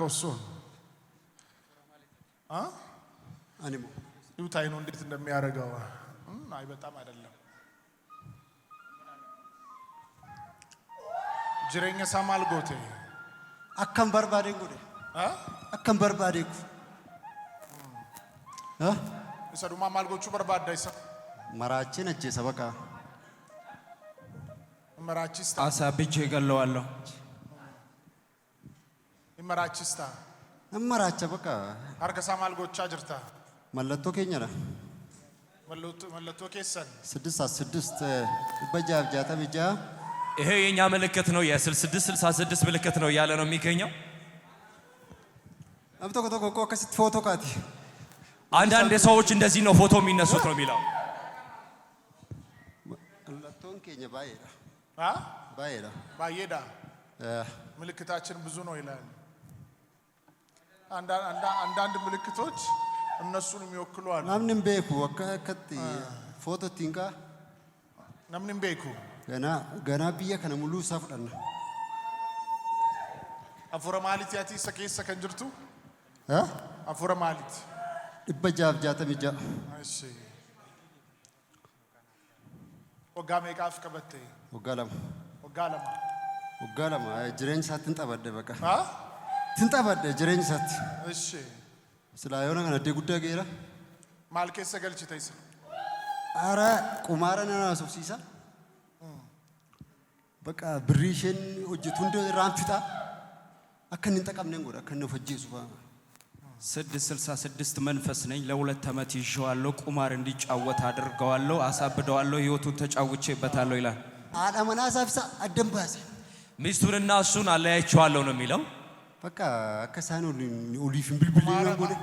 ያረከው እሱ አኒሞ ይውታይ ነው እንዴት እንደሚያረጋው አይ በጣም አይደለም ጅሬኛ ሳማል ጎቴ አከም በርባዴ ጉዴ አከም በርባዴ ኩ እሰዱማ ማልጎቹ በርባዳ ይሰ መራችን እጄ ሰበቃ መራችስታ አሳብቼ ገለዋለሁ መራችስታ መራቸ በቃ አርከሳ ማልጎቻ ጅርታ መለቶ ከኛራ መለቶ ከሰን 666 በጃብ ጃታ በጃ ይሄ የኛ ምልክት ነው የ6666 ምልክት ነው ያለ ነው የሚገኘው አብቶ ኮቶ ከስት ፎቶ ካቲ አንዳንድ ሰዎች እንደዚህ ነው ፎቶ የሚነሱት ነው የሚለው ለቶን ከኛ ባይራ ባይዳ ምልክታችን ብዙ ነው ይላል አንዳንድ ምልክቶች እነሱንም ይወክሉ አሉ ናምንም ቤኩ ወከከት ፎቶ ቲንጋ ናምንም ቤኩ ገና ቢያ ከነ ሙሉ ሳፍዳና አፉረ ማሊት ያቲ ሰከሰ ከንጅርቱ አፉረ ማሊት ይበጃብ ጃተ ሚጃ እሺ ወጋሜ ቃፍ ከበቴ ወጋላም ወጋላማ ጅሬኝ ሳትን ጠበደ በቃ ትንጠበደ ጅሬኝ ሳት እሺ ስላየሆነ ከነደ ጉዳይ ገራ ማልከሰ ገልጭተይስ አረ ቁማረና ሶሲሳ በቃ ብሪሽን ወጅቱ እንደ ራንፍታ አከን እንጠቀምነን ጎዳ ከነ ፈጄሱ 666 መንፈስ ነኝ ለሁለት ዓመት ይዤዋለሁ ቁማር እንዲጫወት አድርገዋለሁ አሳብደዋለሁ ህይወቱን ተጫውቼበታለሁ ይላል አዳመና ሳፍሳ አደምባስ ሚስቱንና እሱን አለያይቼዋለሁ ነው የሚለው በቃ ከሳኑ ኦሊፍን ብልብል ነው ጎዳ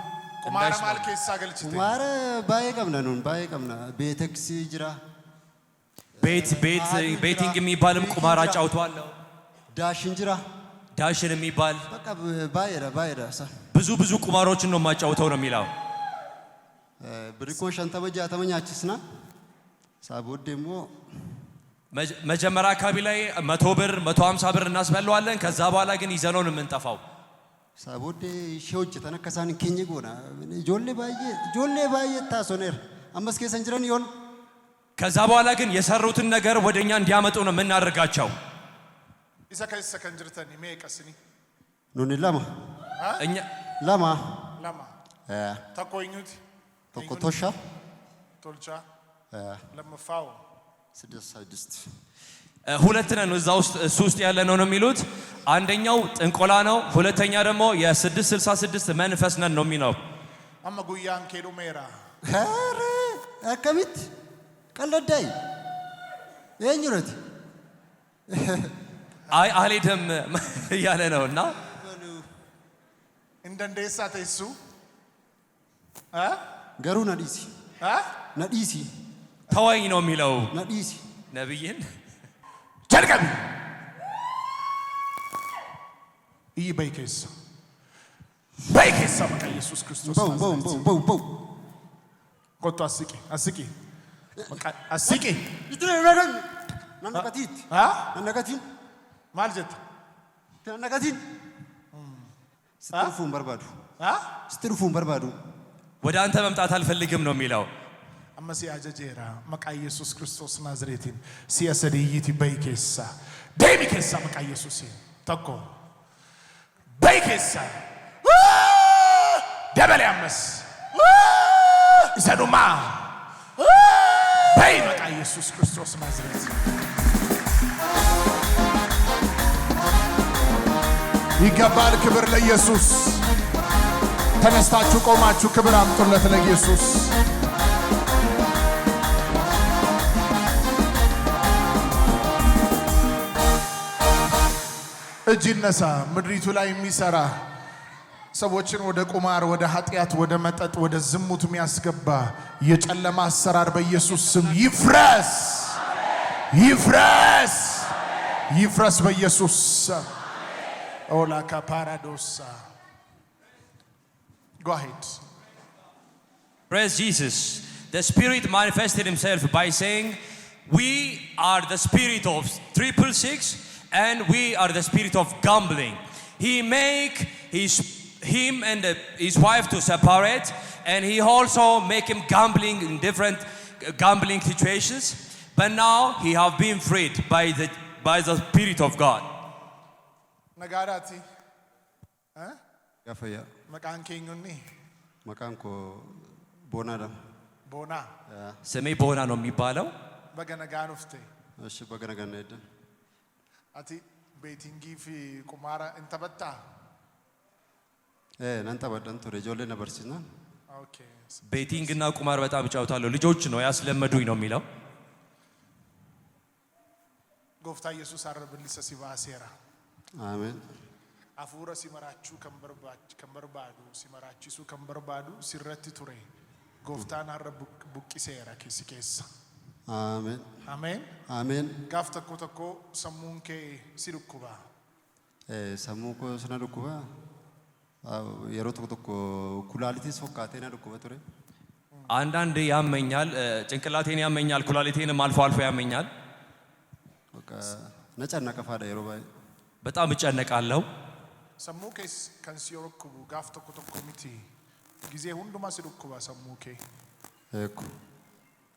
ቁማር ማልከሳ ገልጭተይ ቁማር ባይቀምና ነው ባይቀምና ቤተክሲ ጅራ ቤቲንግ የሚባልም ቁማር አጫውተዋለሁ ዳሽን ጅራ ዳሽን የሚባል በቃ ባይራ ሳ ብዙ ቁማሮችን ነው ማጫውተው ነው የሚለው ብሪኮን ሻንተበጃ ተመኛችስና ሳቦት ደሞ መጀመሪያ አካባቢ ላይ 100 ብር 150 ብር እናስበለዋለን ከዛ በኋላ ግን ይዘነው ነው የምንጠፋው ሳቦት ሺዎች ተነከሳን ከኝ ጎና ጆሌ ባየ ታሶነር አመስከ ሰንጅረን ይሆን ከዛ በኋላ ግን የሰሩትን ነገር ወደኛ እንዲያመጡ ነው የምናደርጋቸው ኢሰከይሰ ከንጅርተኒ ሜቀስኒ ኑኒ ለማ እኛ ለማ ተቆይኙት ተቆቶሻ ቶልቻ ለምፋው 666 ሁለት ነን እዛ ውስጥ እሱ ውስጥ ያለ ነው የሚሉት አንደኛው ጥንቆላ ነው ሁለተኛ ደግሞ የ666 መንፈስ ነን ነው የሚለው አመጉያን ኬዶ ሜራ ኧረ አከሚት ቀለዳይ የኝረት አይ አልሄድም ያለ ነውና እንደንደሳ ተይሱ ገሩ ነዲሲ ተወኝ ነው የሚለው ነዲሲ ነብይን ቸርቀም በይከስ በቃ ኢየሱስ ክርስቶስ ቦው ቆቶ አስቂ በቃ አስቂ ይትረጋን ናነካቲት ማልጀት ናነካቲት ስትሩፉን በርባዱ ወደ አንተ መምጣት አልፈልግም ነው የሚለው አመሲ አጀጀራ መቃ ኢየሱስ ክርስቶስ ናዝሬትን ሲያሰደይት በይከሳ ደሚከሳ መቃ ኢየሱስ ተኮ በይከሳ ደበለ አመስ ይሰዱማ በይ መቃ ኢየሱስ ክርስቶስ ናዝሬት ይገባል ክብር ለኢየሱስ ተነስታችሁ ቆማችሁ ክብር አምጡለት ለኢየሱስ እጅ ይነሳ ምድሪቱ ላይ የሚሰራ ሰዎችን ወደ ቁማር ወደ ኃጢአት ወደ መጠጥ ወደ ዝሙት የሚያስገባ የጨለማ አሰራር በኢየሱስ ስም ይፍረስ በኢየሱስ ስም ኦላካ ፓራዶሳ Go ahead. Praise Jesus. The Spirit manifested himself by saying, we are the spirit of 666 and we are the spirit of gambling. he make him and his wife to separate, and he also make him gambling in different gambling situations. But now he have been freed by the Spirit of God. Nagarati. Gafaya. Maqaan keenyonni Maqaan koo Boonadha. Boona. ስሜ ቦና ነው የሚባለው። Baga nagaan ufte. እሺ በገነገነ ሄደ Ati beetingii fi qumaara hin taphattaa? ናንተ በደን ቱሬ ጆሌ ነበርሲናን Okay. ቤቲንግ እና ቁማር በጣም እጫወታለሁ። ልጆች ነው ያስለመዱኝ ነው የሚለው። Gooftaa Yesuus har'a bilisa si baaseera. አሜን Hafuura si maraachuu kan barbaadu si maraachisuu kan barbaadu sirratti ture. Gooftaan har'a buqqiseera si keessa. አሜን Ameen. አሜን Gaaf tokko tokko sammuun kee si dhukkuba. sammuu koo sina dhukkuba yeroo tokko tokko kulaalitis fokkaateen dhukkuba ture አንዳንድ ያመኛል፣ ጭንቅላቴን ያመኛል፣ ኩላሊቴንም አልፎ አልፎ ያመኛል። በቃ ነጨነቀ ፋዳ yeroo baay'ee በጣም እጨነቃለሁ። Sammuu kee kan si dhukkubu gaaf tokko tokko miti. Gizee hundumaa si dhukkuba sammuu kee. እኮ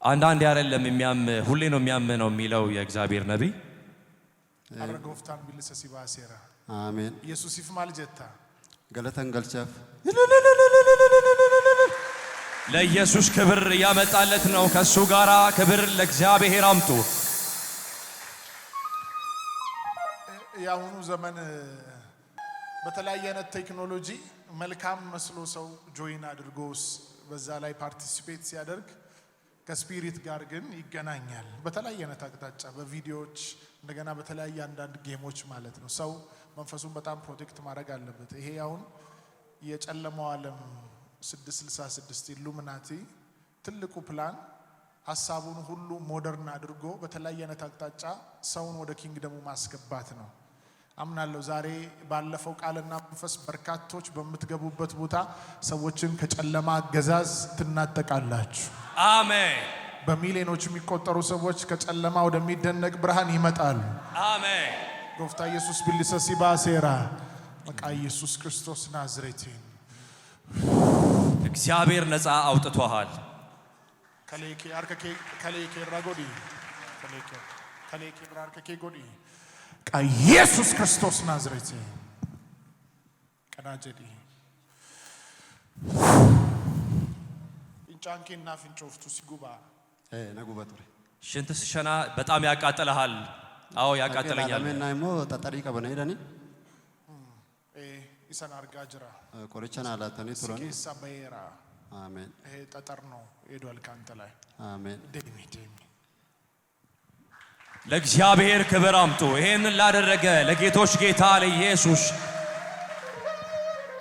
አንዳንዴ አይደለም የሚያም ሁሌ ነው የሚያም ነው የሚለው የእግዚአብሔር ነቢይ። Har'a gooftaan bilisa si baaseera. አሜን Yesuusiif maal jetta? ገለተን ገልቻፍ ለኢየሱስ ክብር ያመጣለት ነው። ከሱ ጋራ ክብር ለእግዚአብሔር አምጡ። የአሁኑ ዘመን በተለያየ አይነት ቴክኖሎጂ መልካም መስሎ ሰው ጆይን አድርጎስ በዛ ላይ ፓርቲሲፔት ሲያደርግ ከስፒሪት ጋር ግን ይገናኛል። በተለያየ አይነት አቅጣጫ በቪዲዮዎች እንደገና በተለያየ አንዳንድ ጌሞች ማለት ነው። ሰው መንፈሱን በጣም ፕሮቴክት ማድረግ አለበት። ይሄ አሁን የጨለማው ዓለም 666 ኢሉሚናቲ ትልቁ ፕላን ሐሳቡን ሁሉ ሞደርን አድርጎ በተለያየ አይነት አቅጣጫ ሰውን ወደ ኪንግደሙ ማስገባት ነው። አምናለሁ ዛሬ ባለፈው ቃልና መንፈስ በርካቶች በምትገቡበት ቦታ ሰዎችን ከጨለማ አገዛዝ ትናጠቃላችሁ። አሜን። በሚሊዮኖች የሚቆጠሩ ሰዎች ከጨለማ ወደሚደነቅ ብርሃን ይመጣሉ። አሜን። ጎፍታ ኢየሱስ ቢልሰ ሲባሴራ መቃ ኢየሱስ ክርስቶስ ናዝሬት እግዚአብሔር ነፃ አውጥቷል። ከሌኬ አርከኬ ከሌኬ ራጎዲ ከሌኬ ራርከኬ ጎዲ ቃ ኢየሱስ ክርስቶስ ናዝሬት ቀናጀዲ ኢንጫንኬና ፍንጮፍቱ ሲጉባ ነጉባ ቱሬ ሽንት ስሸና በጣም ያቃጥልሃል። አዎ ያቃጥለኛል። አሜን ናይሞ ጠጠሪ ቀበነ ሄደኒ ኢሰን አርጋ ጅራ ቆርቸና አላተኒ ቱረኒ ኬሳ በየራ አሜን ይሄ ጠጠር ነው ሄዷል ካንተ ላይ አሜን ደሚ ለእግዚአብሔር ክብር አምጡ። ይሄንን ላደረገ ለጌቶች ጌታ ለኢየሱስ